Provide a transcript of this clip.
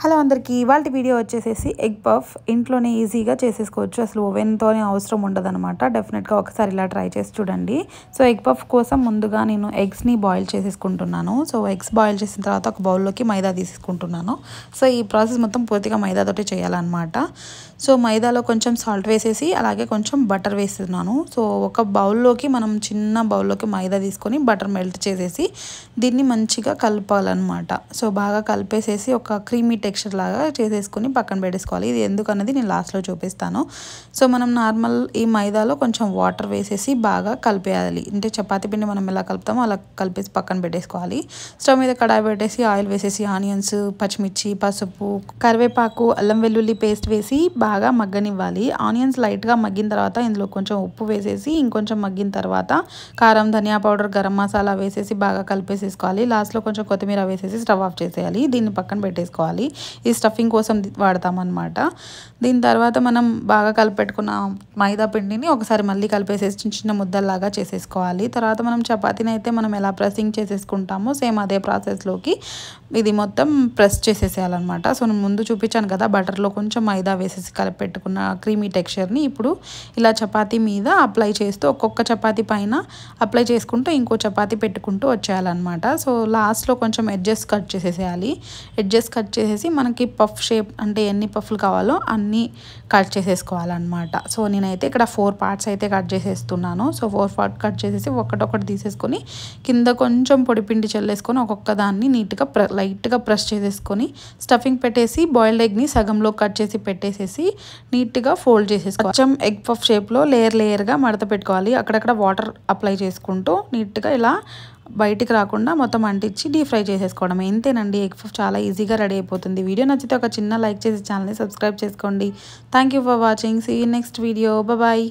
Hello అందరికీ ఇవాల్టి video వచ్చేసేసి ఎగ్ పఫ్ ఇంట్లోనే ఈజీగా చేసేసుకోవచ్చు. అసలు ఓవెన్‌తోనే అవసరం ఉండదనమాట. డెఫినెట్‌గా ఒకసారి ఇలా ట్రై చేసి చూడండి. సో ఎగ్ పఫ్ కోసం ముందుగా నేను ఎగ్స్‌ని బాయిల్ చేసేసుకుంటున్నాను. సో ఎగ్స్ బాయిల్ చేసిన తర్వాత ఒక బౌల్‌లోకి మైదా తీసేసుకుంటున్నాను. సో ఈ ప్రాసెస్ మొత్తం పూర్తిగా మైదాతోటే చేయాలన్నమాట. సో మైదాలో కొంచెం సాల్ట్ వేసేసి అలాగే కొంచెం బటర్ వేస్తున్నాను. సో ఒక బౌల్‌లోకి మనం చిన్న బౌల్‌లోకి మైదా తీసుకొని బటర్ మెల్ట్ చేసేసి దీన్ని మంచిగా కలపాలన్నమాట. సో బాగా కలిపేసేసి ఒక క్రీమీ టెక్స్చర్ లాగా చేసేసుకొని పక్కన పెట్టేసుకోవాలి. ఇది ఎందుకన్నది నేను లాస్ట్లో చూపిస్తాను. సో మనం నార్మల్ ఈ మైదాలో కొంచెం వాటర్ వేసేసి బాగా కలిపేయాలి. అంటే చపాతీ పిండి మనం ఎలా కలుపుతామో అలా కలిపేసి పక్కన పెట్టేసుకోవాలి. స్టవ్ మీద కడాయి పెట్టేసి ఆయిల్ వేసేసి ఆనియన్స్, పచ్చిమిర్చి, పసుపు, కరివేపాకు, అల్లం వెల్లుల్లి పేస్ట్ వేసి బాగా మగ్గనివ్వాలి. ఆనియన్స్ లైట్గా మగ్గిన తర్వాత ఇందులో కొంచెం ఉప్పు వేసేసి ఇంకొంచెం మగ్గిన తర్వాత కారం, ధనియా పౌడర్, గరం మసాలా వేసేసి బాగా కలిపేసేసుకోవాలి. లాస్ట్లో కొంచెం కొత్తిమీర వేసేసి స్టవ్ ఆఫ్ చేసేయాలి. దీన్ని పక్కన పెట్టేసుకోవాలి. ఈ స్టఫింగ్ కోసం వాడతామన్నమాట. దీని తర్వాత మనం బాగా కలిపెట్టుకున్న మైదా పిండిని ఒకసారి మళ్ళీ కలిపేసేసి చిన్న చిన్న ముద్దల్లాగా చేసేసుకోవాలి. తర్వాత మనం చపాతీని అయితే మనం ఎలా ప్రెస్సింగ్ చేసేసుకుంటామో సేమ్ అదే ప్రాసెస్లోకి ఇది మొత్తం ప్రెస్ చేసేసేయాలన్నమాట. సో నేను ముందు చూపించాను కదా బటర్లో కొంచెం మైదా వేసేసి కలిపెట్టుకున్న క్రీమీ టెక్స్చర్ని ఇప్పుడు ఇలా చపాతీ మీద అప్లై చేస్తూ ఒక్కొక్క చపాతీ పైన అప్లై చేసుకుంటూ ఇంకో చపాతీ పెట్టుకుంటూ వచ్చేయాలన్నమాట. సో లాస్ట్లో కొంచెం ఎడ్జెస్ కట్ చేసేసేయాలి. ఎడ్జెస్ కట్ చేసేసి మనకి పఫ్ షేప్ అంటే ఎన్ని పఫ్లు కావాలో అన్నీ కట్ చేసేసుకోవాలన్నమాట. సో నేనైతే ఇక్కడ 4 పార్ట్స్ అయితే కట్ చేసేస్తున్నాను. సో 4 పార్ట్ కట్ చేసేసి ఒకటొకటి తీసేసుకొని కింద కొంచెం పొడిపిండి చల్లేసుకొని ఒక్కొక్క దాన్ని నీట్గా లైట్గా ప్రెస్ చేసేసుకొని స్టఫింగ్ పెట్టేసి బాయిల్డ్ ఎగ్ని సగంలో కట్ చేసి పెట్టేసేసి నీట్గా ఫోల్డ్ చేసేసుకోవాలి. కొంచెం ఎగ్ పఫ్ షేప్లో లేయర్గా మడత పెట్టుకోవాలి. అక్కడక్కడ వాటర్ అప్లై చేసుకుంటూ నీట్గా ఇలా బయటికి రాకుండా మొత్తం అంటించి డీప్ ఫ్రై చేసేసుకోవడం. ఇంతేనండి, ఎగ్ పఫ్ చాలా ఈజీగా రెడీ అయిపోతుంది. వీడియో నచ్చితే ఒక చిన్న లైక్ చేసి ఛానల్ని సబ్స్క్రైబ్ చేసుకోండి. Thank you for watching. See you next video. Bye.